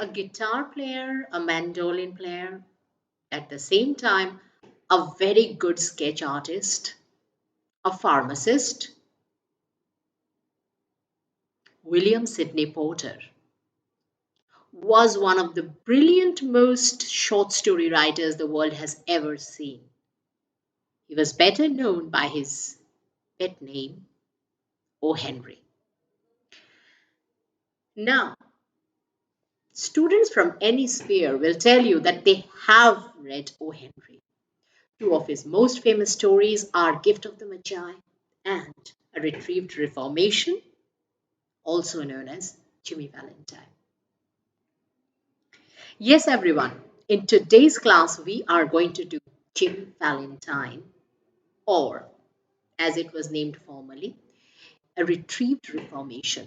a guitar player, a mandolin player, at the same time, a very good sketch artist, a pharmacist, William Sidney Porter was one of the brilliant most short story writers the world has ever seen. He was better known by his pet name, O. Henry. Now, students from any sphere will tell you that they have read O. Henry. Two of his most famous stories are Gift of the Magi and A Retrieved Reformation, also known as Jimmy Valentine. Yes, everyone, in today's class, we are going to do Jimmy Valentine, or as it was named formally, A Retrieved Reformation.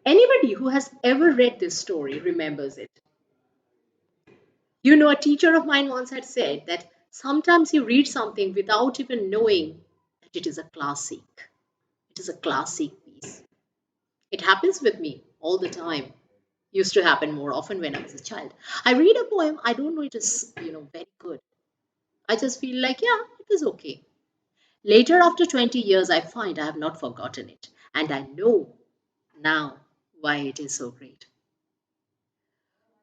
Anybody who has ever read this story remembers it. You know, a teacher of mine once had said that sometimes you read something without even knowing that it is a classic. It is a classic piece. It happens with me all the time. Used to happen more often when I was a child. I read a poem, I don't know it is, very good. I just feel like, yeah, it was okay. Later, after 20 years, I find I have not forgotten it. And I know now why it is so great.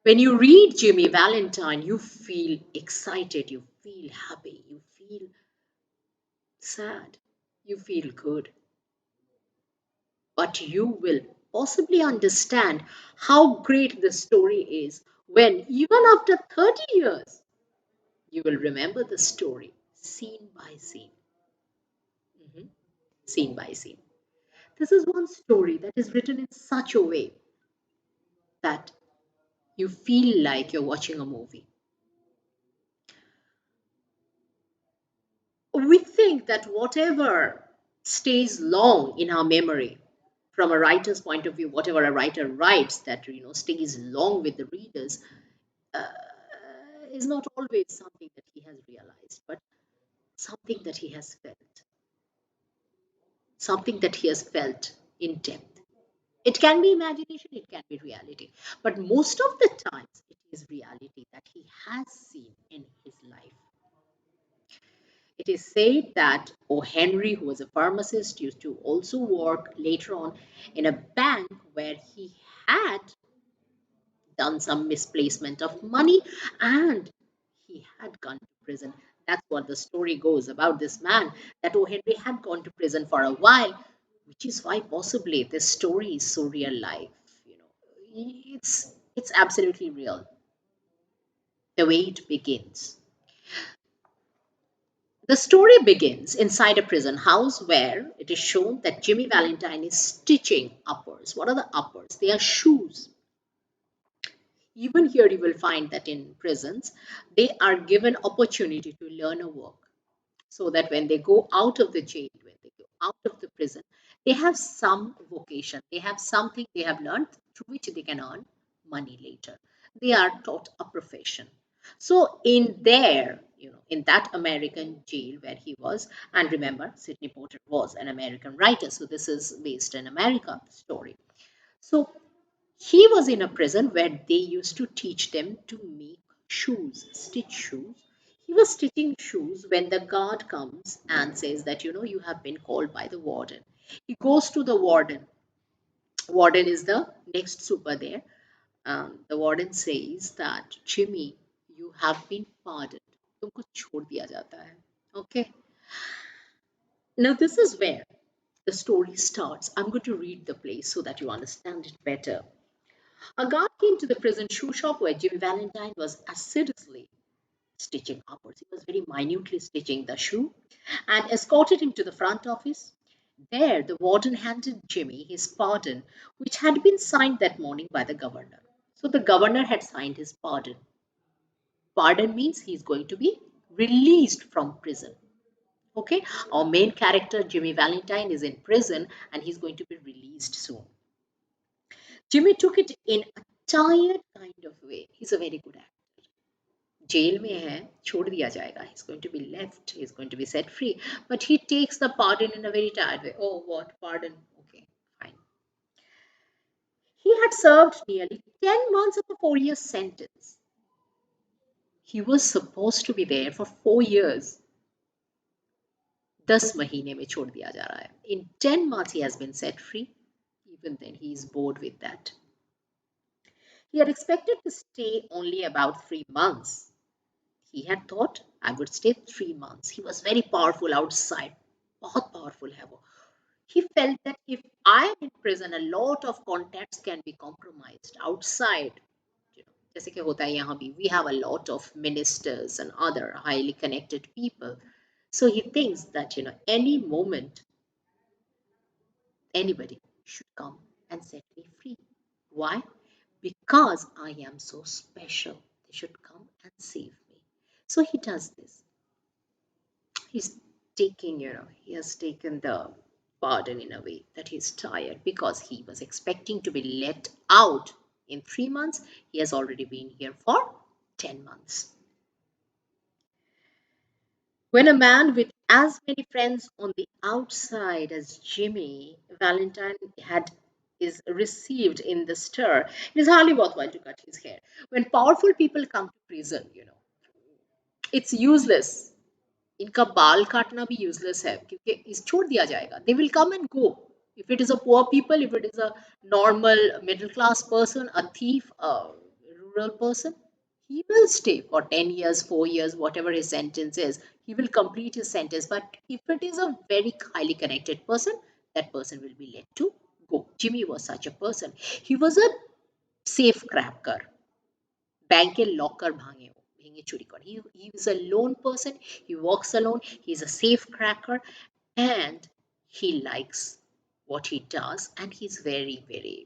When you read Jimmy Valentine, you feel excited, you feel happy, you feel sad, you feel good. But you will possibly understand how great the story is when, even after 30 years, you will remember the story scene by scene. Mhm. Scene by scene. This is one story that is written in such a way that you feel like you're watching a movie. We think that whatever stays long in our memory, from a writer's point of view, whatever a writer writes that stays long with the readers, uh, is not always something that he has realized, but something that he has felt, something that he has felt in depth. It can be imagination, it can be reality, but most of the times it is reality that he has seen in his life. It is said that O. Henry, who was a pharmacist, used to also work later on in a bank where he had done some misplacement of money and he had gone to prison. That's what the story goes about this man, that O. Henry had gone to prison for a while, which is why possibly this story is so real life. You know, it's absolutely real. The way it begins. The story begins inside a prison house where it is shown that Jimmy Valentine is stitching uppers. What are the uppers? They are shoes. Even here, you will find that in prisons, they are given opportunity to learn a work so that when they go out of the jail, when they go out of the prison, they have some vocation, they have something they have learned through which they can earn money later. They are taught a profession. So in there, in that American jail where he was, and remember, Sidney Porter was an American writer, so this is based in America story. So he was in a prison where they used to teach them to make shoes, stitch shoes. He was stitching shoes when the guard comes and says that, you have been called by the warden. He goes to the warden. Warden is the next super there. The warden says that, Jimmy, you have been pardoned. तुमको छोड़ दिया जाता है. Okay. Now this is where the story starts. I'm going to read the place so that you understand it better. A guard came to the prison shoe shop where Jimmy Valentine was assiduously stitching upwards. He was very minutely stitching the shoe and escorted him to the front office. There, the warden handed Jimmy his pardon, which had been signed that morning by the governor. So the governor had signed his pardon. Pardon means he's going to be released from prison. Okay, our main character, Jimmy Valentine, is in prison and he's going to be released soon. Jimmy took it in a tired kind of way. He's a very good actor. Jail में है छोड़ दिया जाएगा. He's going to be left. He's going to be set free. But he takes the pardon in a very tired way. Oh, what pardon? Okay, fine. He had served nearly 10 months of a 4 year sentence. He was supposed to be there for 4 years. 10 महीने में छोड़ दिया जा रहा है. In 10 months, he has been set free. Even then, he is bored with that. He had expected to stay only about 3 months. He had thought, I would stay 3 months. He was very powerful outside. बहुत powerful है वो. He felt that if I am in prison, a lot of contacts can be compromised outside. जैसे कि होता है यहाँ भी, we have a lot of ministers and other highly connected people. So he thinks that, any moment, anybody should come and set me free. Why? Because I am so special. They should come and save me. So he does this. He's he has taken the pardon in a way that he's tired because he was expecting to be let out in 3 months. He has already been here for 10 months. When a man with as many friends on the outside as Jimmy Valentine had is received in the stir, it is hardly worthwhile to cut his hair. When powerful people come to prison, it's useless. इनका बाल काटना भी useless है क्योंकि इस छोड़ दिया जाएगा. They will come and go. If it is a poor people, if it is a normal middle class person, a thief, a rural person, he will stay for 10 years, 4 years, whatever his sentence is. He will complete his sentence. But if it is a very highly connected person, that person will be let to go. Jimmy was such a person. He was a safe cracker. ব্যাংকের locker ভেঙে চুরি করে. He is a lone person. He walks alone. He's a safe cracker, and he likes what he does, and he's very, very,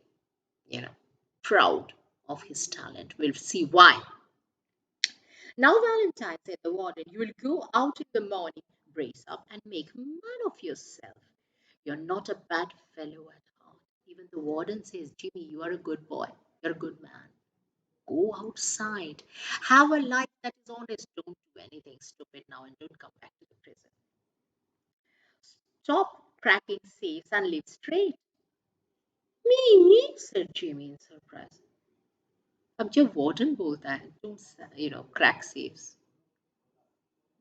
proud of his talent. We'll see why. Now, Valentine, said the warden, you will go out in the morning, brace up, and make man of yourself. You're not a bad fellow at heart. Even the warden says, Jimmy, you are a good boy. You're a good man. Go outside. Have a life that is honest. Don't do anything stupid now and don't come back to the prison. Stop cracking safes and live straight. Me? Said Jimmy in surprise. अब जब warden बोलता है तुम crack safes,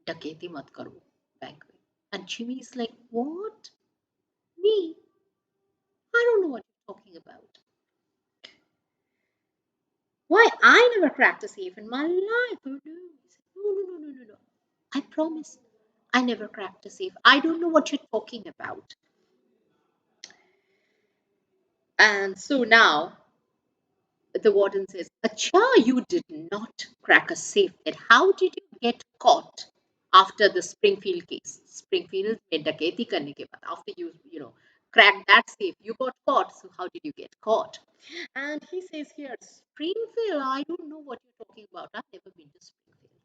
डकैती मत करो bank में. And Jimmy is like, what? Me? I don't know what you're talking about. Why, I never cracked a safe in my life. Oh, no. He said, no. I promise. I never cracked a safe. I don't know what you're talking about. And so now the warden says, Acha, you did not crack a safe. Then how did you get caught after the Springfield case? Springfield में डकैती करने के बाद, after you cracked that safe, you got caught. So how did you get caught? And he says here, Springfield, I don't know what you're talking about. I've never been to Springfield.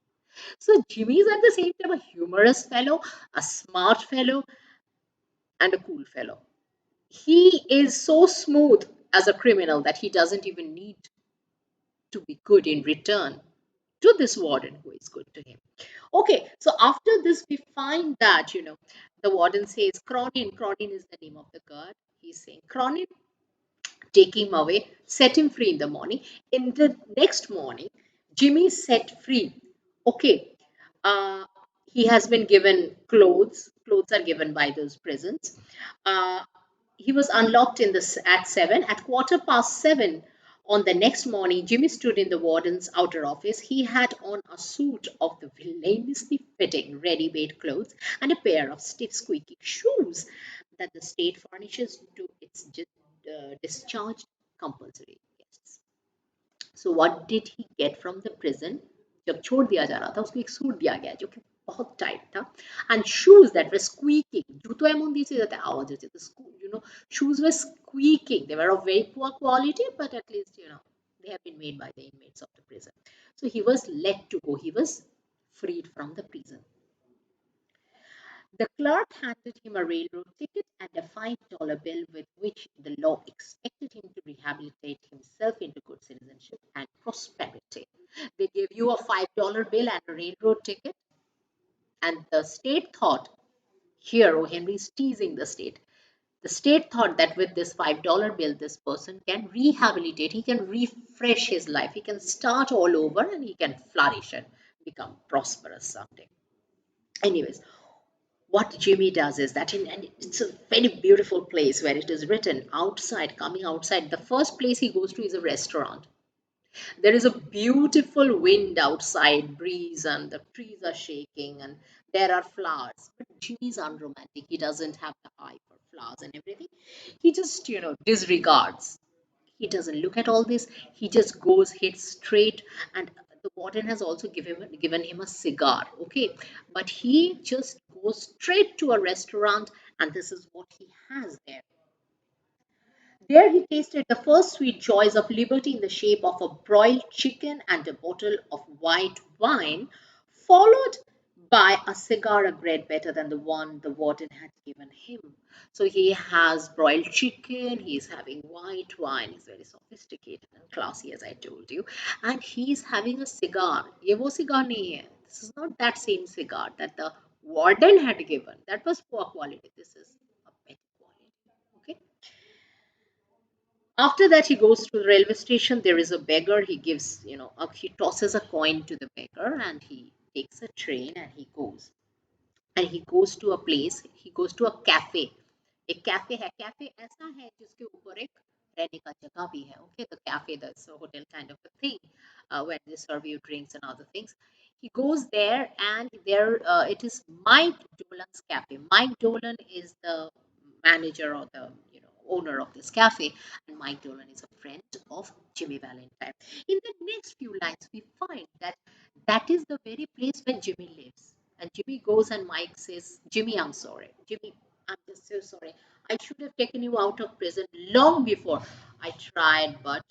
So Jimmy is at the same time a humorous fellow, a smart fellow, and a cool fellow. He is so smooth as a criminal that he doesn't even need to be good in return to this warden who is good to him. Okay, so after this, we find that, the warden says, Cronin is the name of the guard. He's saying, Cronin, take him away, set him free in the morning. In the next morning, Jimmy is set free. Okay, uh, he has been given clothes. Clothes are given by those prisons. He was unlocked at 7. At 7:15 on the next morning, Jimmy stood in the warden's outer office. He had on a suit of the villainously fitting ready-made clothes and a pair of stiff, squeaky shoes that the state furnishes to its discharged compulsory guests. So what did he get from the prison? जब छोड़ दिया जा रहा था उसको एक suit दिया गया जो कि बहुत टाइट था, and shoes that were squeaking. जूतो एमन दिए जाते आवाज होती थी. Shoes were squeaking. They were of very poor quality, but at least they have been made by the inmates of the prison. So he was let to go. He was freed from the prison. The clerk handed him a railroad ticket and a $5 bill with which the law expected him to rehabilitate himself into good citizenship and prosperity. They gave you a $5 bill and a railroad ticket, and the state thought, here, O. Henry is teasing the state. The state thought that with this $5 bill, this person can rehabilitate, he can refresh his life, he can start all over, and he can flourish and become prosperous someday. Anyways, what Jimmy does is that, and it's a very beautiful place where it is written outside, coming outside, the first place he goes to is a restaurant. There is a beautiful wind outside, breeze, and the trees are shaking, and there are flowers. But Jimmy's unromantic. He doesn't have the eye for flowers and everything. He just, disregards. He doesn't look at all this. He just goes, hits straight, and the warden has also given him a cigar. Okay, but he just goes straight to a restaurant, and this is what he has there. There he tasted the first sweet joys of liberty in the shape of a broiled chicken and a bottle of white wine, followed by a cigar a great better than the one the warden had given him. So he has broiled chicken, he's having white wine, he's very sophisticated and classy, as I told you, and he's having a cigar. ये वो cigar नहीं है. This is not that same cigar that the warden had given. That was poor quality. This is a better quality. Okay. After that, he goes to the railway station. There is a beggar. He gives, he tosses a coin to the beggar, and he takes a train and he goes. And he goes to a place, he goes to a cafe. एक cafe है, cafe ऐसा है जिसके ऊपर एक रहने का जगह भी है. Okay, the cafe, that's a hotel kind of a thing, where they serve you drinks and other things. He goes there, and there, it is Mike Dolan's cafe. Mike Dolan is the manager or the owner of this cafe, and Mike Dolan is a friend of Jimmy Valentine. In the next few lines, we find that that is the very place where Jimmy lives. And Jimmy goes, and Mike says, Jimmy, I'm sorry. Jimmy, I'm just so sorry. I should have taken you out of prison long before. I tried, but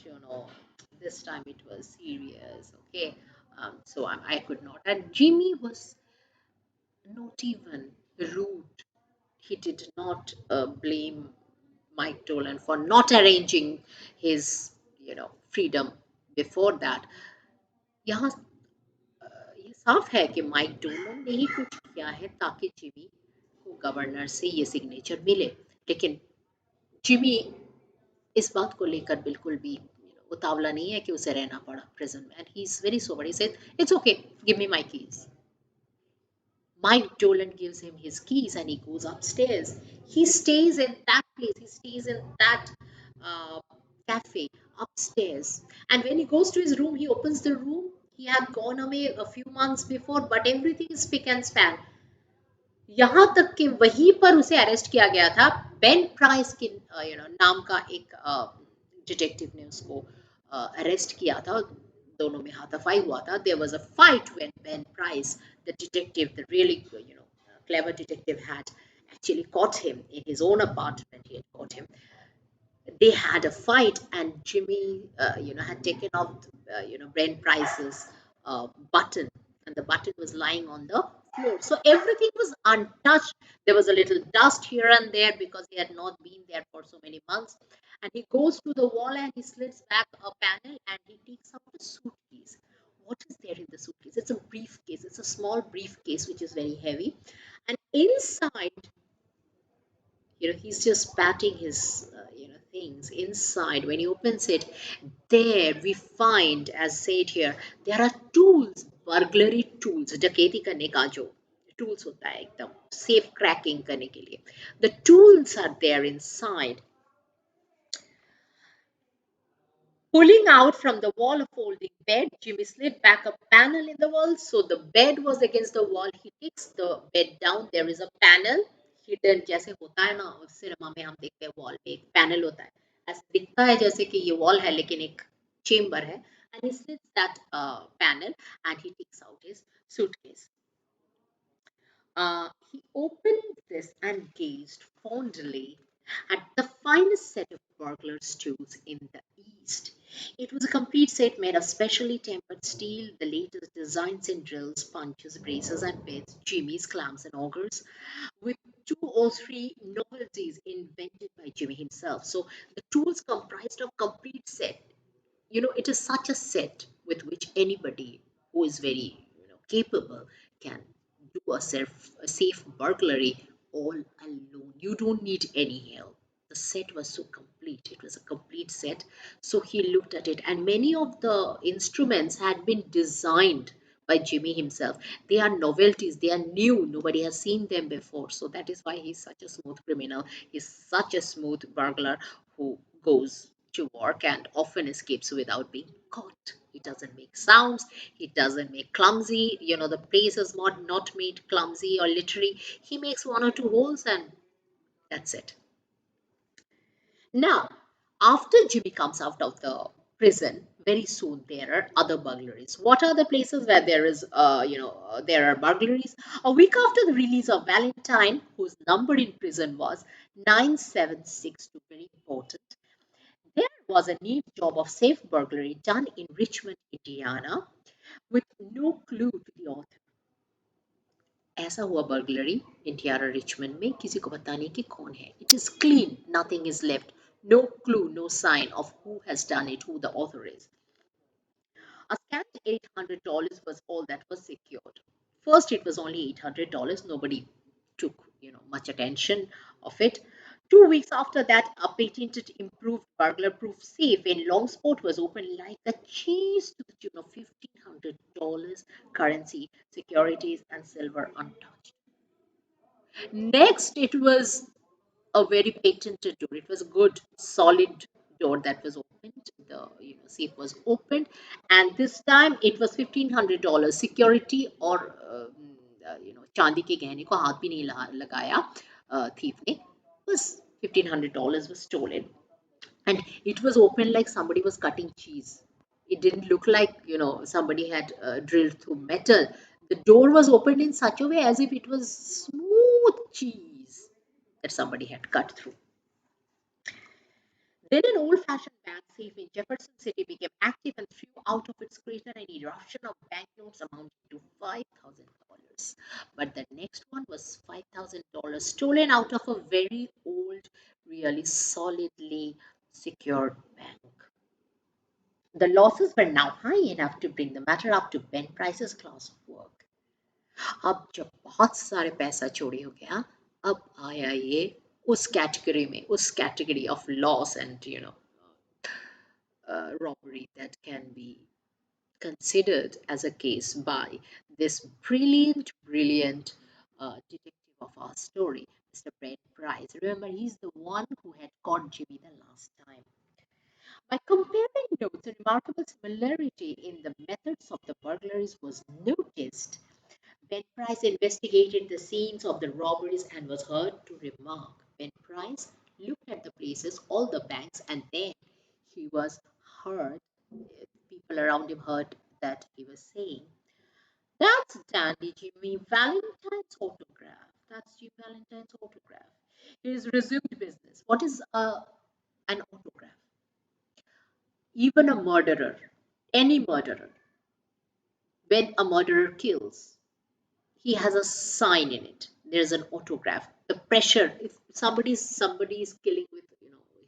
this time it was serious. Okay. So I could not. And Jimmy was not even rude. He did not blame Mike Dolan for not arranging his, freedom before that. यहाँ ये साफ है कि mic Dolan ने ही कुछ किया है ताकि जिमी को गवर्नर से ये सिग्नेचर मिले, लेकिन जिमी इस बात को लेकर बिल्कुल भी उतावला नहीं है कि उसे रहना पड़ा प्रिजन में, and he is very sober. He said it's okay, give me my keys. Mike Dolan gives him his keys and he goes upstairs. He stays in that place, he stays in that uh, cafe upstairs. And when he goes to his room, he opens the room. He had gone away a few months before, but everything is spick and span. यहाँ तक कि वहीं पर उसे arrest किया गया था. Ben price के नाम का एक डिटेक्टिव ने उसको अरेस्ट किया था. दोनों में हाथापाई हुआ था. There was a fight when Ben Price, the detective, the really clever detective, had actually caught him in his own apartment. He had caught him. They had a fight, and Jimmy, had taken off, Brent Price's button, and the button was lying on the floor. So everything was untouched. There was a little dust here and there because he had not been there for so many months. And he goes to the wall and he slits back a panel and he takes out a suitcase. What is there in the suitcase? It's a briefcase. It's a small briefcase which is very heavy. And inside, he's just patting his things inside. When he opens it, there we find, as said here, there are tools, burglary tools, डकैती करने का जो tools होता है एकदम safe cracking करने के लिए. The tools are there inside. Pulling out from the wall a folding bed, Jimmy slid back a panel in the wall. So the bed was against the wall. He takes the bed down. There is a panel hidden, जैसे होता है ना cinema में हम देखते हैं wall पे एक पैनल होता है. ऐसा दिखता है जैसे कि ये वॉल है लेकिन एक चेम्बर है. And he slits that panel and he takes out his suitcase. He opened this and gazed fondly at the finest set of burglar's tools in the East. It was a complete set made of specially tempered steel, the latest designs in drills, punches, braces, and bits, jimmies, clamps, and augers, with two or three novelties invented by Jimmy himself. So the tools comprised of complete set. It is such a set with which anybody who is very capable can do a safe burglary all alone. You don't need any help. The set was so complete. It was a complete set. So he looked at it, and many of the instruments had been designed by Jimmy himself. They are novelties, they are new, nobody has seen them before. So that is why he's such a smooth criminal. He's such a smooth burglar who goes to work and often escapes without being caught. He doesn't make sounds, he doesn't make clumsy, the place is not made clumsy or literary. He makes one or two holes and that's it. Now, after Jimmy comes out of the prison, very soon there are other burglaries. What are the places where there are burglaries? A week after the release of Valentine, whose number in prison was 9762, very important, there was a neat job of safe burglary done in Richmond, Indiana, with no clue to the author. ऐसा हुआ burglary Indiana Richmond में किसी को पता नहीं कि कौन है. It is clean, nothing is left, no clue, no sign of who has done it, who the author is. A scant $800 was all that was secured. First, it was only $800. Nobody took much attention of it. 2 weeks after that, a patented improved burglar-proof safe in Longsport was opened like a cheese to the tune of $1,500, currency, securities, and silver untouched. Next, it was a very patented door. It was a good, solid door that was opened. The safe was opened, and this time it was $1,500 security और चांदी के गहने को हाथ भी नहीं लगाया thief ने. Was $1,500 was stolen, and it was opened like somebody was cutting cheese. It didn't look like somebody had drilled through metal. The door was opened in such a way as if it was smooth cheese that somebody had cut through. Then an old-fashioned bank safe in Jefferson City became active and threw out of its crater an eruption of banknotes amounting to $5,000. But the next one was $5,000 stolen out of a very old, really solidly secured bank. The losses were now high enough to bring the matter up to Brent Price's class of work. अब जब बहुत सारे पैसा चोरी हो गया, अब आया ये उस कैटेगरी में, उस category of loss and robbery that can be considered as a case by this brilliant detective of our story, Mr. Brent Price. Remember, he's the one who had caught Jimmy the last time. By comparing notes, a remarkable similarity in the methods of the burglaries was noticed. Ben Price investigated the scenes of the robberies and was heard to remark. Ben Price looked at the places, all the banks, and then he was heard, people around him heard that he was saying, "That's dandy Jimmy Valentine's autograph. That's Jimmy Valentine's autograph." He's resumed business. What is an autograph? Even a murderer, any murderer, when a murderer kills, he has a sign in it. There's an autograph. The pressure, if somebody is killing with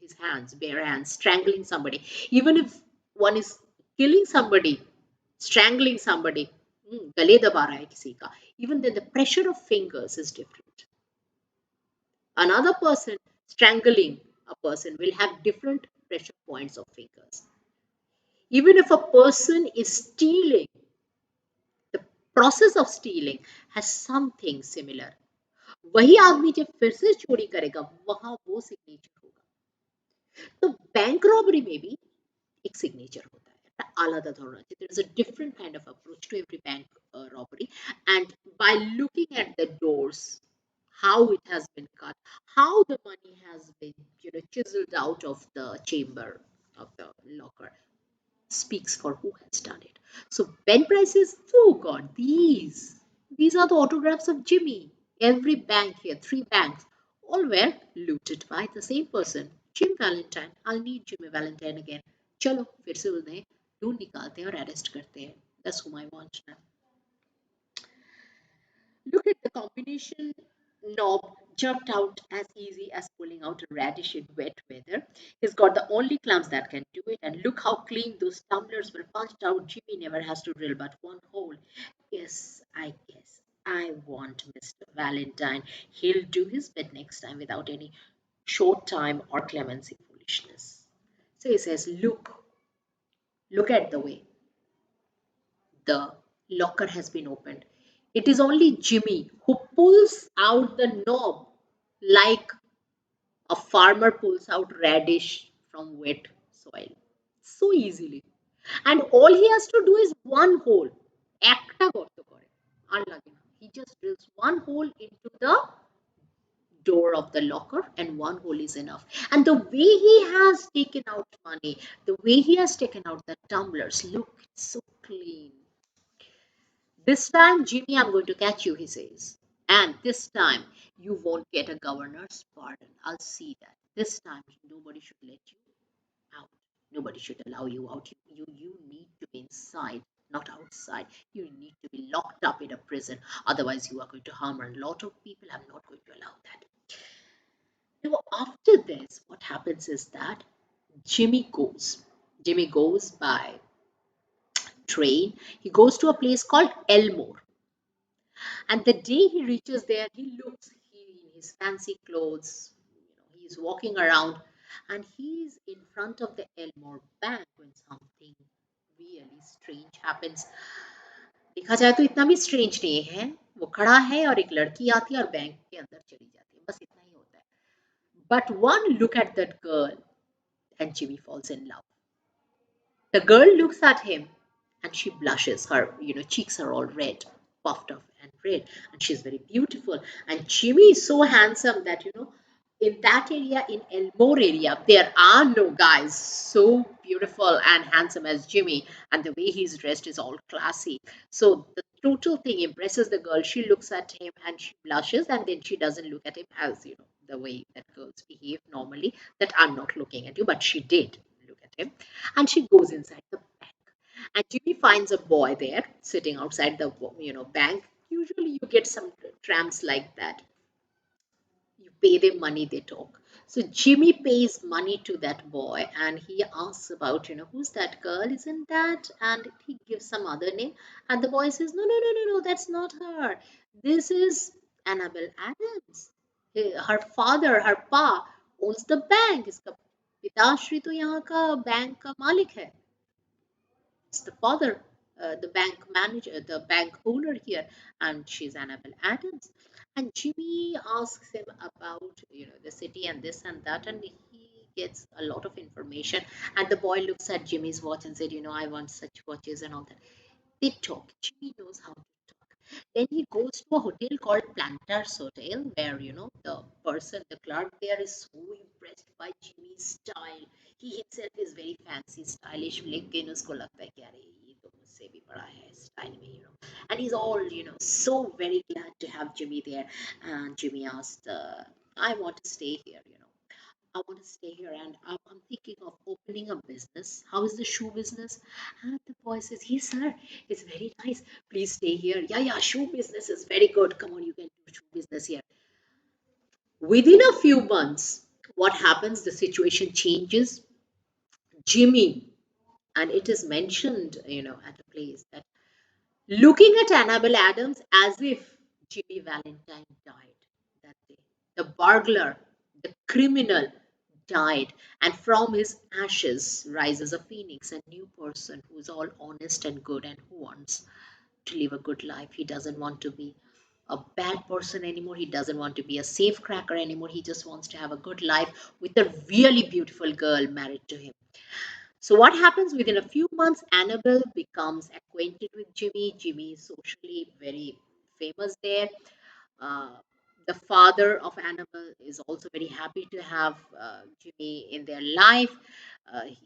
his hands, bare hands, strangling somebody, even if one is killing somebody, strangling somebody, गले दबा रहा है किसी का, even then the pressure of fingers is different. Another person strangling a person will have different pressure points of fingers. Even if a person is stealing, the process of stealing has something similar. वही आदमी जब फिर से चोरी करेगा वहां वो signature होगा. तो बैंक रॉबरी में भी एक सिग्नेचर होता है. आलादा धोरण. There is a different kind of approach to every bank robbery, and by looking at the doors, how it has been cut, how the money has been chiseled out of the chamber of the locker, speaks for who has done it. So Ben Price says, "Oh God, these are the autographs of Jimmy. Every bank here, 3 banks, all were looted by the same person, Jim Valentine. I'll need Jimmy Valentine again. चलो फिर से उन्हें ढूंढ निकालते हैं और arrest करते हैं. That's whom I want now." Look at the combination knob jerked out as easy as pulling out a radish in wet weather. He's got the only clamps that can do it, and look how clean those tumblers were punched out. Jimmy never has to drill but one hole. Yes, I guess I want Mr. Valentine. He'll do his bit next time without any short time, or clemency foolishness. So he says, look at the way the locker has been opened. It is only Jimmy who pulls out the knob like a farmer pulls out radish from wet soil so easily. And all he has to do is one hole. একটা গর্ত করে আর লাগে না. He just drills one hole into the door of the locker, and one hole is enough. And the way he has taken out money, the way he has taken out the tumblers, look, it's so clean. This time, Jimmy, I'm going to catch you, he says. And this time, you won't get a governor's pardon. I'll see that. This time, nobody should let you out. Nobody should allow you out. You need to be inside, not outside. You need to be locked up in a prison. Otherwise, you are going to harm a lot of people. I'm not going to allow that. Now, after this, what happens is that Jimmy goes. Jimmy goes by train. He goes to a place called Elmore. And the day he reaches there, he looks in his fancy clothes. He's walking around, and he's in front of the Elmore Bank when something really strange happens. देखा जाए तो इतना भी strange नहीं है. वो खड़ा है और एक लड़की आती है और बैंक के अंदर चली जाती है. बस इतना ही होता है. But one look at that girl and Jimmy falls in love. The girl looks at him and she blushes. Her, cheeks are all red, puffed up and red, and she's very beautiful. And Jimmy is so handsome that, in that area, in Elmore area, there are no guys so beautiful and handsome as Jimmy. And the way he's dressed is all classy. So the total thing impresses the girl. She looks at him and she blushes, and then she doesn't look at him as, the way that girls behave normally, that I'm not looking at you, but she did look at him. And she goes inside the bank. And Jimmy finds a boy there sitting outside the bank. Usually you get some tramps like that. You pay them money, they talk. So Jimmy pays money to that boy and he asks about, who's that girl? Isn't that? And he gives some other name. And the boy says, no, no, no, no, no, that's not her. This is Annabelle Adams. Her father, her pa, owns the bank. इसका पिताश्री तो यहाँ का bank का मालिक है. It's the father, the bank manager, the bank owner here, and she's Annabelle Adams. And Jimmy asks him about, the city and this and that, and he gets a lot of information. And the boy looks at Jimmy's watch and said, I want such watches and all that. They talk. Jimmy knows how to talk. Then he goes to a hotel called Planters Hotel, where the clerk there is so impressed by Jimmy's style. He himself is very fancy, stylish, लेकिन उसको लगता है कि अरे ये तो मुझसे भी बड़ा है style में. And he's all so very glad to have Jimmy there. And Jimmy asked, I want to stay here. I want to stay here and I'm thinking of opening a business. How is the shoe business? And the boy says, yes, sir, it's very nice. Please stay here. Yeah, yeah, shoe business is very good. Come on, you can do shoe business here. Within a few months, what happens? The situation changes. Jimmy, and it is mentioned, at a place that looking at Annabelle Adams as if Jimmy Valentine died that day. The burglar, the criminal died, and from his ashes rises a phoenix, a new person who is all honest and good and who wants to live a good life. He doesn't want to be a bad person anymore. He doesn't want to be a safe cracker anymore. He just wants to have a good life with a really beautiful girl married to him. So what happens within a few months? Annabelle becomes acquainted with Jimmy. Jimmy is socially very famous there. Uh, the father of Annabelle is also very happy to have Jimmy in their life.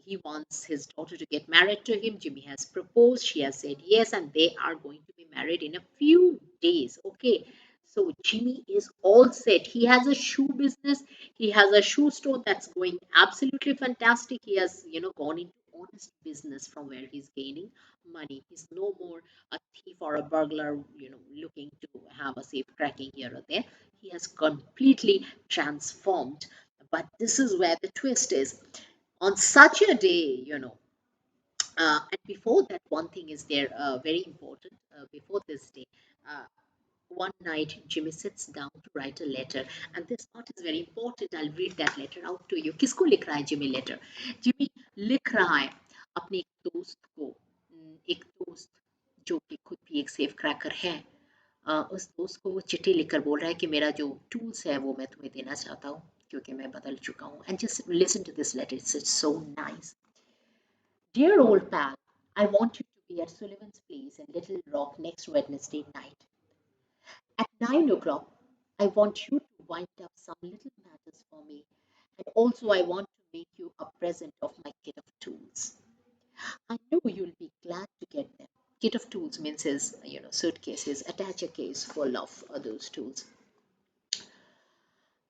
He wants his daughter to get married to him. Jimmy has proposed. She has said yes, and they are going to be married in a few days. Okay. So Jimmy is all set. He has a shoe business. He has a shoe store that's going absolutely fantastic. He has, gone into honest business from where he's gaining money. He's no more a thief or a burglar, looking to have a safe cracking here or there. He has completely transformed. But this is where the twist is. On such a day, and before that, one thing is there very important. Before this day, uh, One night, Jimmy sits down to write a letter, and this part is very important. I'll read that letter out to you. किसको लिख रहा है Jimmy letter? Jimmy लिख रहा है अपने एक दोस्त को, एक दोस्त जो कि खुद भी एक सेफ क्रैकर है। उस दोस्त को वो चिट्ठी लिखकर बोल रहा है कि मेरा जो टूल्स है वो मैं तुम्हें देना चाहता हूँ क्योंकि मैं बदल चुका हूँ। And just listen to this letter. It's so nice. Dear old pal, I want you to be at Sullivan's place in Little Rock next Wednesday night. At 9 o'clock, I want you to wind up some little matters for me. And also, I want to make you a present of my kit of tools. I know you'll be glad to get them. Kit of tools means his, suitcase, his attacher case full of those tools.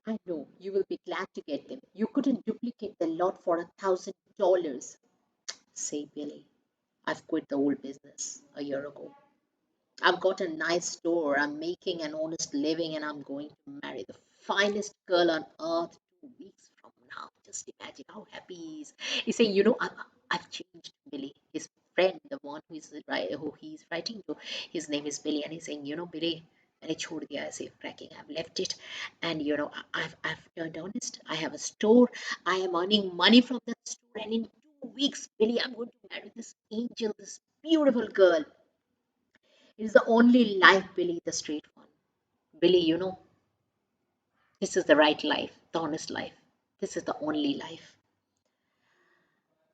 I know you will be glad to get them. You couldn't duplicate the lot for $1,000. Say, Billy, I've quit the old business a year ago. I've got a nice store, I'm making an honest living, and I'm going to marry the finest girl on earth 2 weeks from now. Just imagine how happy he is. He's saying, I've changed Billy. His friend, the one who he's writing to, his name is Billy, and he's saying, Billy, मैंने छोड़ दिया है safe cracking. I've left it, and I've turned honest. I have a store. I am earning money from that store, and in 2 weeks, Billy, I'm going to marry this angel, this beautiful girl. It is the only life, Billy, the straight one. Billy, this is the right life, the honest life. This is the only life.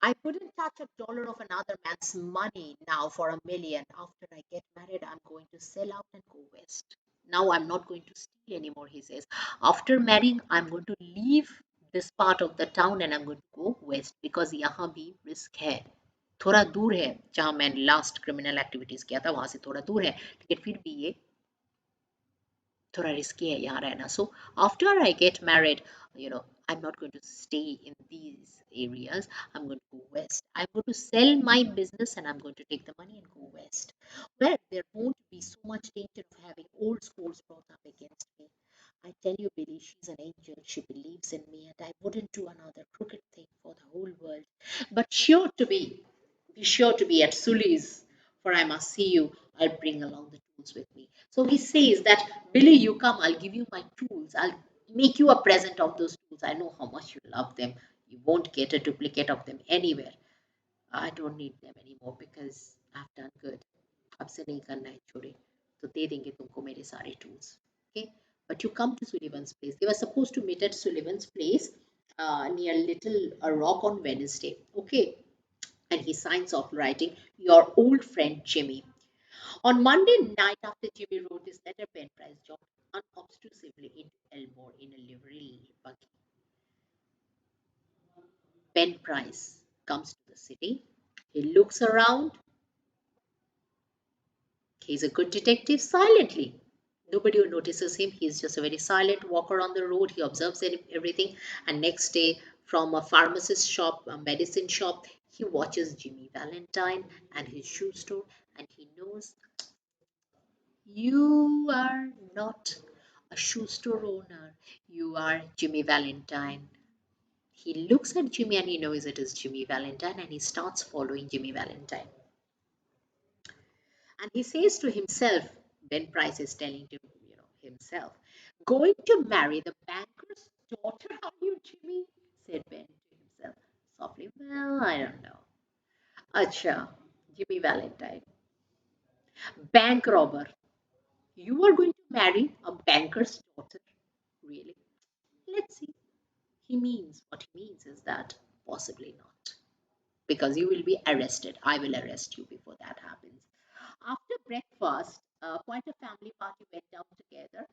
I wouldn't touch $1 of another man's money now for $1 million. After I get married, I'm going to sell out and go west. Now I'm not going to steal anymore, he says. After marrying, I'm going to leave this part of the town and I'm going to go west because यहाँ भी risk है. थोड़ा दूर है जहाँ मैं last criminal activities किया था वहां से थोड़ा दूर है लेकिन फिर भी ये थोड़ा risky है यहाँ रहना. So after I get married, I'm not going to stay in these areas. I'm going to go west. I'm going to sell my business and I'm going to take the money and go west, where there won't be so much danger of having old scores brought up against me. I tell you, Billy, she's an angel. She believes in me, and I wouldn't do another crooked thing for the whole world. But be sure to be at Sully's, for I must see you. I'll bring along the tools with me. So he says that, Billy, you come, I'll give you my tools. I'll make you a present of those tools. I know how much you love them. You won't get a duplicate of them anywhere. I don't need them anymore because I've done good. अब से नहीं करना है चोरी तो दे देंगे तुमको मेरे सारे tools. Okay, but you come to Sullivan's place. They were supposed to meet at Sullivan's place near Little Rock on Wednesday. Okay, and he signs off writing, your old friend Jimmy. On Monday night after Jimmy wrote his letter, Ben Price jogged unobtrusively into Elmore in a livery buggy. Ben Price comes to the city. He looks around. He's a good detective silently. Nobody notices him. He's just a very silent walker on the road. He observes everything. And next day, from a pharmacist shop, a medicine shop, he watches Jimmy Valentine and his shoe store. And he knows you are not a shoe store owner. You are Jimmy Valentine. He looks at Jimmy and he knows it is Jimmy Valentine and he starts following Jimmy Valentine. And he says to himself, Ben Price is telling to himself, going to marry the banker's daughter, are you, Jimmy? Said Ben to himself softly. Well, I don't know. Acha, Jimmy Valentine. Bank robber. You are going to marry a banker's daughter. Really? Let's see. What he means is that possibly not. Because you will be arrested. I will arrest you before that happens. After breakfast, quite a family party went down together.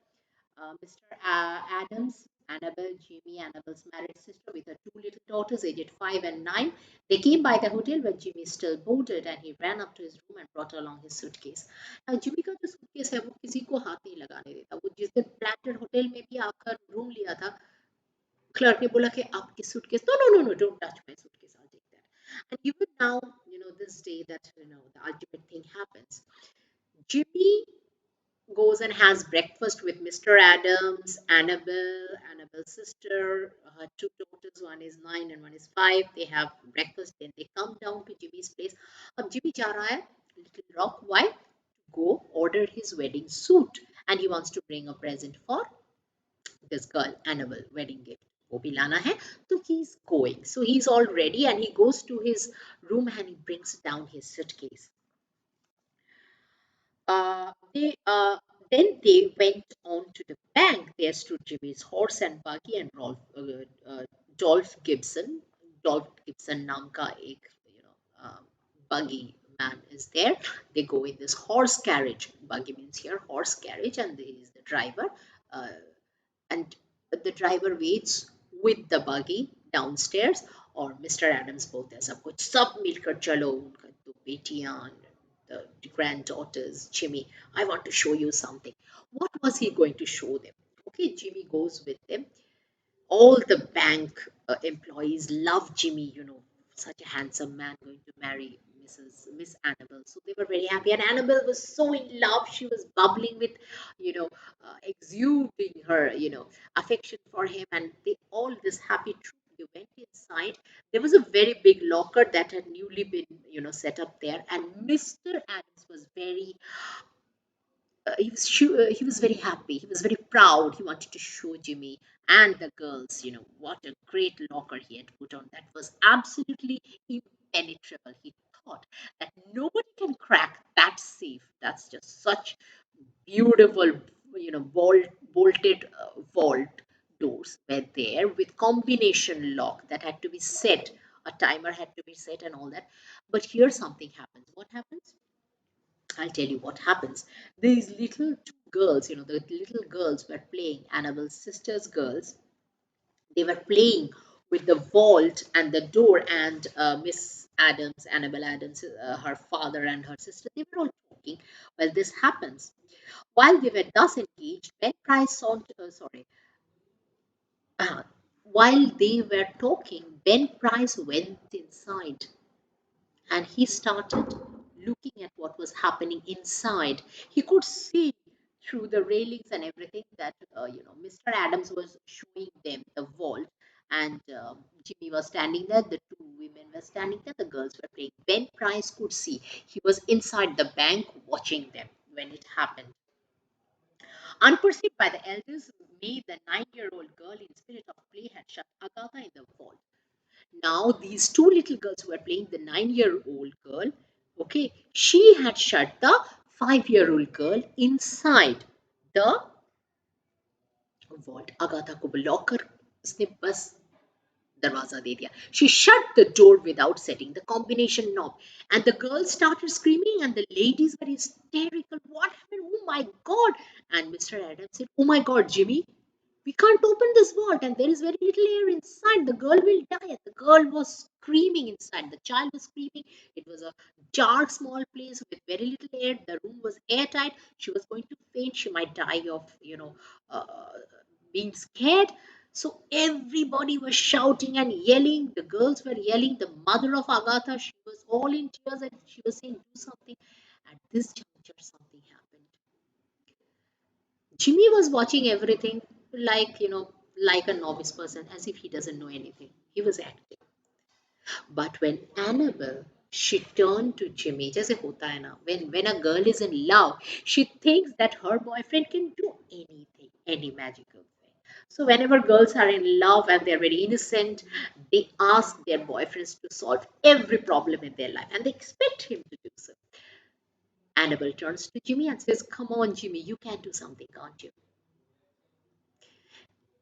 Mr. Adams, Annabel, Jimmy, Annabel's married sister with her two little daughters aged 5 and 9. They came by the hotel where Jimmy still boarded and he ran up to his room and brought along his suitcase. Now, Jimmy का जो suitcase है वो किसी को हाथ नहीं लगाने देता. वो जिस दिन Planted होटल में भी आकर रूम लिया था, क्लर्क ने बोला कि आपकी suitcase, no, don't touch my suitcase, I'll take that. And even now, this day that, the ultimate thing happens. Jimmy goes and has breakfast with Mr. Adams, Annabelle's sister, her two daughters, one is 9 and one is 5. They have breakfast, then they come down to Jimmy's place. अब Jimmy जा रहा है Little Rock. Why? Go order his wedding suit. and he wants to bring a present for this girl, Annabelle, wedding gift. वो भी लाना है. So he's going. So he's all ready and he goes to his room and he brings down his suitcase. They Then they went on to the bank. There stood Jimmy's horse and buggy and Dolph Gibson. Dolph Gibson नाम का एक buggy man is there. They go in this horse carriage. Buggy means here horse carriage, and there is the driver. Uh, and the driver waits with the buggy downstairs. और mister Adams बोलते हैं सबको सब मिलकर चलो उनका दो बेटियां the granddaughters Jimmy, I want to show you something. What was he going to show them? Okay, Jimmy goes with them. All the bank employees love Jimmy, such a handsome man going to marry Miss Annabelle. So they were very happy, and Annabelle was so in love. She was bubbling with, exuding her, affection for him, and they all this happy troop. They went inside. There was a very big locker that had newly been, set up there, and Mr. Adams was very he was very happy. He was very proud. He wanted to show Jimmy and the girls, what a great locker he had put on. That was absolutely impenetrable. He thought that nobody can crack that safe. That's just such beautiful, bolted vault doors were there with combination lock that had to be set. A timer had to be set and all that. But here something happens. What happens? I'll tell you what happens. These little two girls, the little girls were playing, Annabelle's sister's girls. They were playing with the vault and the door, and Miss Adams, Annabelle Adams, her father and her sister, they were all talking. Well, this happens. While they were thus engaged, Ben Price uh, while they were talking, Ben Price went inside and he started looking at what was happening inside. He could see through the railings and everything that Mr. Adams was showing them the vault, and Jimmy was standing there. The two women were standing there. The girls were playing. Ben Price could see. He was inside the bank watching them when it happened. Unperceived by the elders, May, the 9-year-old girl in spirit of play, had shut Agatha in the vault. Now these two little girls who were playing, the 9-year-old girl, okay, she had shut the 5-year-old girl inside the vault. Agatha को block कर उसने बस दरवाजा दे दिया. She shut the door without setting the combination knob, and the girls started screaming, and the ladies were hysterical. What happened? Oh my God! And Mr. Adams said, "Oh my God, Jimmy, we can't open this vault and there is very little air inside. The girl will die." The girl was screaming inside. The child was screaming. It was a dark, small place with very little air. The room was airtight. She was going to faint. She might die of, being scared. So everybody was shouting and yelling. The girls were yelling. The mother of Agatha, she was all in tears and she was saying, "Do something." At this juncture, something happened. Jimmy was watching everything like a novice person, as if he doesn't know anything. He was acting. But when Annabelle, she turned to Jimmy, जैसे होता है ना, when a girl is in love, she thinks that her boyfriend can do anything, any magical thing. So whenever girls are in love and they're very innocent, they ask their boyfriends to solve every problem in their life and they expect him to do so. Annabelle turns to Jimmy and says, "Come on, Jimmy, you can do something, can't you?"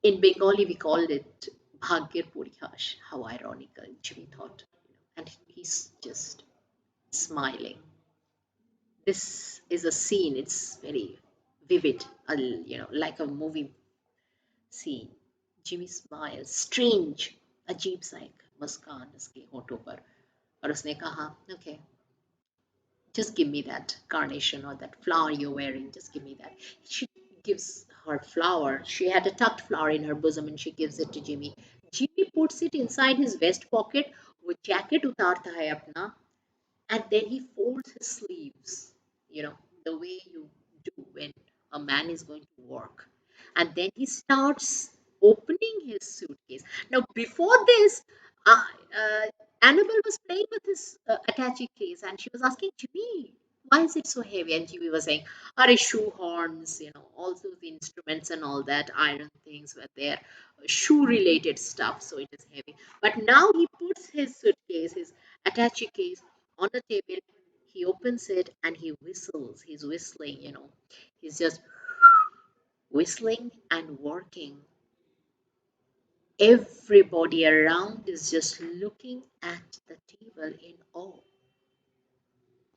In Bengali, we called it Bhagyar Purihash. How ironical, Jimmy thought. And he's just smiling. This is a scene, it's very vivid, like a movie scene. Jimmy smiles, strange, अजीब सा एक मुस्कान उसके होठों पर, और उसने कहा, "Okay, just give me that carnation or that flower you're wearing. Just give me that." She gives her flower. She had a tucked flower in her bosom and she gives it to Jimmy. Jimmy puts it inside his vest pocket. वो jacket उतारता है अपना, and then he folds his sleeves, the way you do when a man is going to work. And then he starts opening his suitcase. Now, before this, uh, Annabelle was playing with his attache case and she was asking, "Jimmy, Why is it so heavy? And Jimmy was saying, are shoehorns, all those instruments and all that, iron things were there, shoe related stuff, so it is heavy. But now he puts his suitcase, his attache case on the table, he opens it and he whistles. He's whistling, he's just whistling and working. Everybody around is just looking at the table in awe.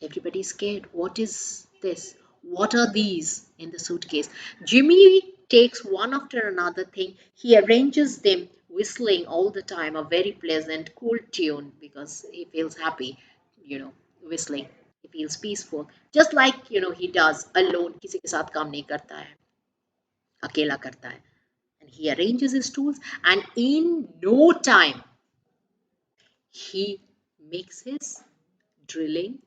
Everybody's scared. What is this? What are these in the suitcase? Jimmy takes one after another thing. He arranges them, whistling all the time, a very pleasant, cool tune because he feels happy, whistling. He feels peaceful. Just like, he does alone. किसी के साथ काम नहीं करता है. अकेला करता है. And he arranges his tools, and in no time, he makes his drilling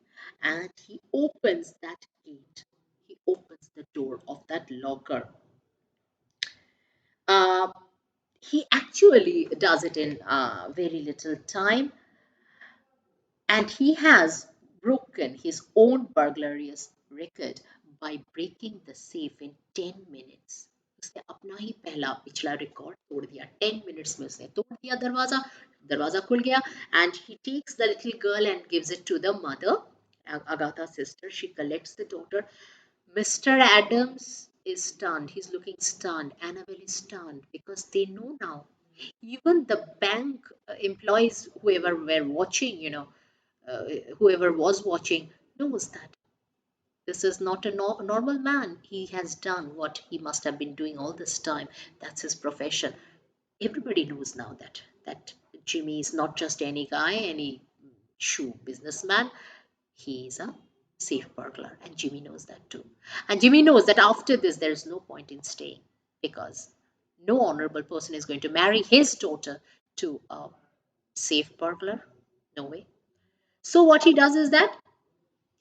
and he opens that gate. He opens the door of that locker. Uh, he actually does it in very little time, and he has broken his own burglarious record by breaking the safe in 10 minutes. उसने अपना ही पहला पिछला record तोड़ दिया 10 minutes में उसने तोड़ दिया दरवाजा दरवाजा खुल गया and he takes the little girl and gives it to the mother Agatha's sister. She collects the daughter. Mr. Adams is stunned. He's looking stunned. Annabelle is stunned because they know now. Even the bank employees, whoever were watching, uh, whoever was watching, knows that this is not a normal man. He has done what he must have been doing all this time. That's his profession. Everybody knows now that Jimmy is not just any guy, any shoe businessman. He is a safe burglar, and Jimmy knows that too. And Jimmy knows that after this, there is no point in staying because no honorable person is going to marry his daughter to a safe burglar. No way. So, what he does is that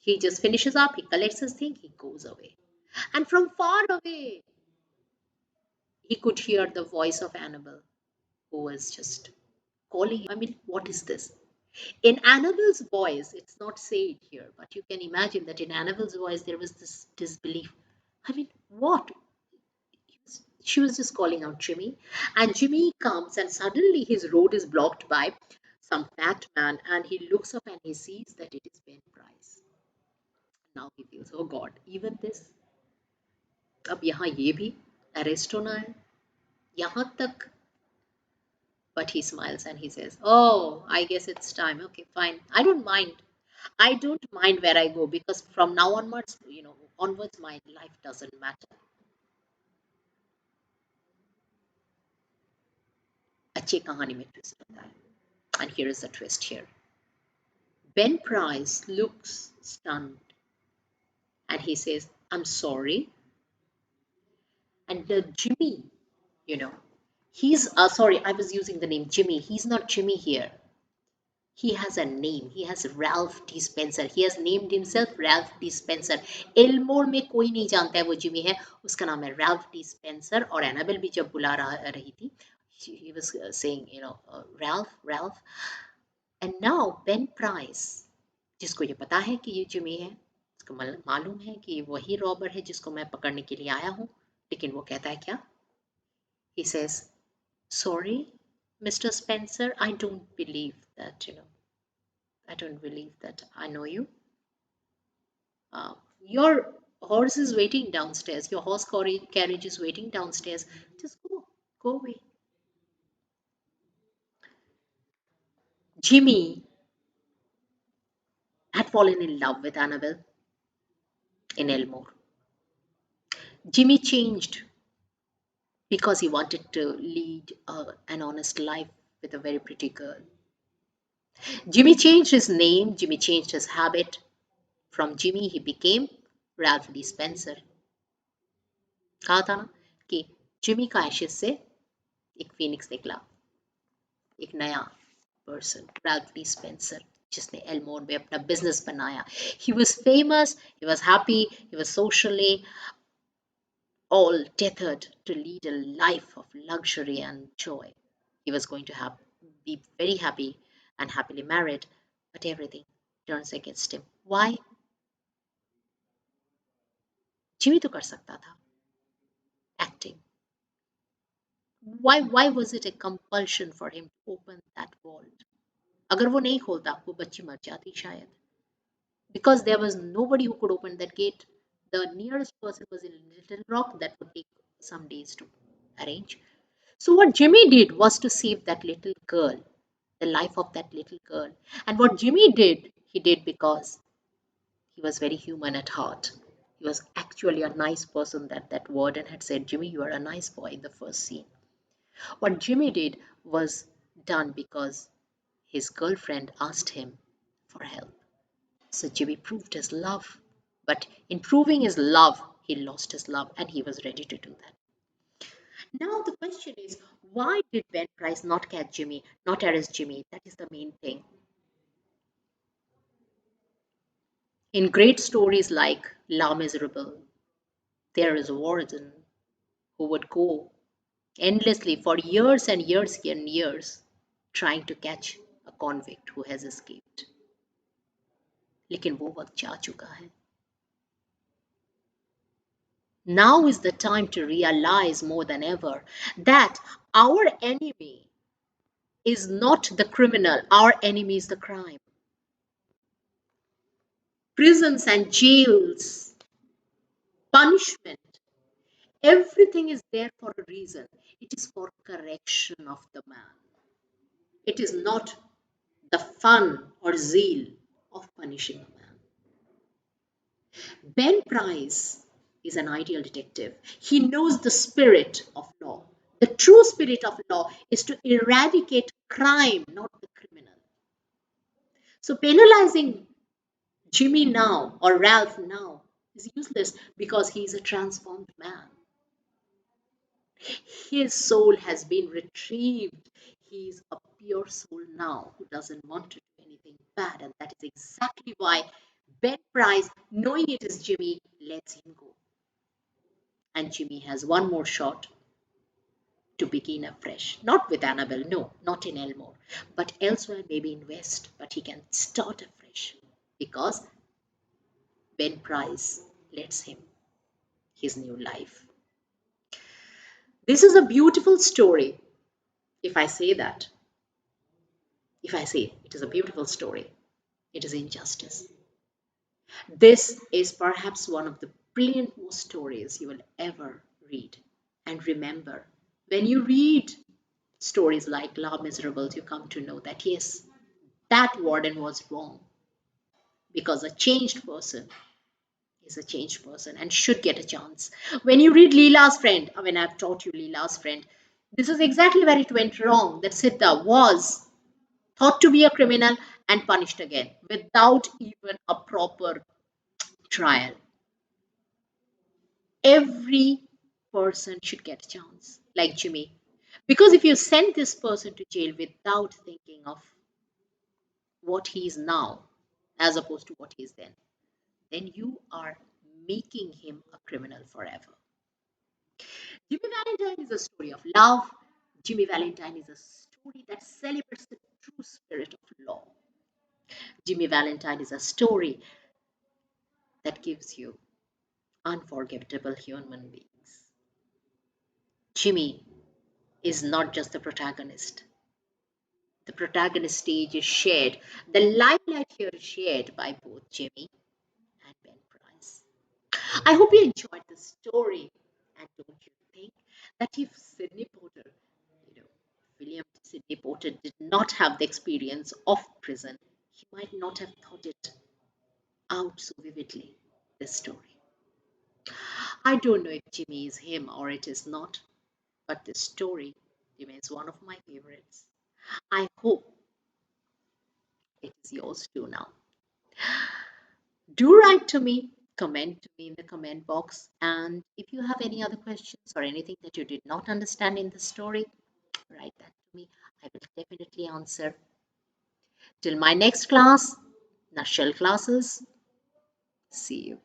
he just finishes up, he collects his thing, he goes away. And from far away, he could hear the voice of Annabelle, who was just calling. I mean, what is this? In Annabelle's voice, it's not said here, but you can imagine that in Annabelle's voice there was this disbelief. I mean, what? She was just calling out Jimmy, and Jimmy comes, and suddenly his road is blocked by some fat man, and he looks up and he sees that it is Ben Price. Now he feels, oh God, even this, अब यहाँ ये भी arrest होना है यहाँ तक. But he smiles and he says, oh, I guess it's time. Okay, fine. I don't mind. I don't mind where I go because from now onwards, onwards, my life doesn't matter. अच्छी कहानी में twist होता है. And here is the twist here. Ben Price looks stunned and he says, I'm sorry. And Jimmy, you know, he's, sorry, I was using the name Jimmy. He's not Jimmy here. He has a name. He has Ralph D. Spencer. He has named himself Ralph D. Spencer. Elmore में कोई नहीं जानता है वो Jimmy है. उसका नाम है Ralph D. Spencer. और एनाबेल भी जब बुला रही थी, he was saying, Ralph, Ralph. And now Ben Price, जिसको ये पता है कि ये जिमी है, उसको मालूम है कि वही रॉबर है जिसको मैं पकड़ने के लिए आया हूँ, लेकिन वो कहता है क्या? He says, sorry, Mr. Spencer, I don't believe that, I don't believe that I know you. Your horse is waiting downstairs. Your horse carriage is waiting downstairs. Just go away. Jimmy had fallen in love with Annabelle in Elmore. Jimmy changed because he wanted to lead an honest life with a very pretty girl. Jimmy changed his name. Jimmy changed his habit. From Jimmy, he became Ralph D. Spencer. कहा था ना कि Jimmy का ashes से एक Phoenix निकला, एक नया पर्सन, रैल्फ डी स्पेंसर, जिसने एल्मोर में अपना बिजनेस बनाया. He was famous, he was happy, he was socially all tethered to lead a life of luxury and joy. He was going to be very happy and happily married, but everything turns against him. Why? Jimmy तो कर सकता था acting. Why was it a compulsion for him to open that vault? अगर वो नहीं खोलता वो बच्ची मर जाती शायद. Because there was nobody who could open that gate. The nearest person was in Little Rock. That would take some days to arrange. So what Jimmy did was to save that little girl, the life of that little girl. And what Jimmy did, he did because he was very human at heart. He was actually a nice person. That warden had said, Jimmy, you are a nice boy in the first scene. What Jimmy did was done because his girlfriend asked him for help. So Jimmy proved his love. But in proving his love, he lost his love and he was ready to do that. Now the question is, why did Ben Price not catch Jimmy, not arrest Jimmy? That is the main thing. In great stories like La Miserable, there is a warden who would go endlessly for years and years and years trying to catch a convict who has escaped. लेकिन वो वक्त जा चुका है. Now is the time to realize more than ever that our enemy is not the criminal, our enemy is the crime. Prisons and jails, punishment, everything is there for a reason. It is for correction of the man. It is not the fun or zeal of punishing a man. Ben Price is an ideal detective. He knows the spirit of law. The true spirit of law is to eradicate crime, not the criminal. So penalizing Jimmy now or Ralph now is useless because he is a transformed man. His soul has been retrieved. He is a pure soul now who doesn't want to do anything bad. And that is exactly why Ben Price, knowing it is Jimmy, lets him go. And Jimmy has one more shot to begin afresh. Not with Annabelle, no, not in Elmore, but elsewhere, maybe in West. But he can start afresh because Ben Price lets him his new life. This is a beautiful story, if I say that. If I say it is a beautiful story, it is injustice. This is perhaps one of the brilliant most stories you will ever read. And remember, when you read stories like La Miserables, you come to know that yes, that warden was wrong because a changed person is a changed person and should get a chance. When you read Leela's friend, when I've taught you Leela's friend, this is exactly where it went wrong. That Siddha was thought to be a criminal and punished again without even a proper trial. Every person should get a chance, like Jimmy. Because if you send this person to jail without thinking of what he is now as opposed to what he is then you are making him a criminal forever. Jimmy Valentine is a story of love. Jimmy Valentine is a story that celebrates the true spirit of law. Jimmy Valentine is a story that gives you unforgettable human beings. Jimmy is not just the protagonist. The protagonist stage is shared. The limelight here is shared by both Jimmy and Ben Price. I hope you enjoyed the story. And don't you think that if Sidney Potter, you know, William Sidney Potter did not have the experience of prison, he might not have thought it out so vividly, this story. I don't know if Jimmy is him or it is not, but this story remains one of my favorites. I hope it is yours too now. Do write to me, comment to me in the comment box, and if you have any other questions or anything that you did not understand in the story, write that to me. I will definitely answer. Till my next class, nutshell classes. See you.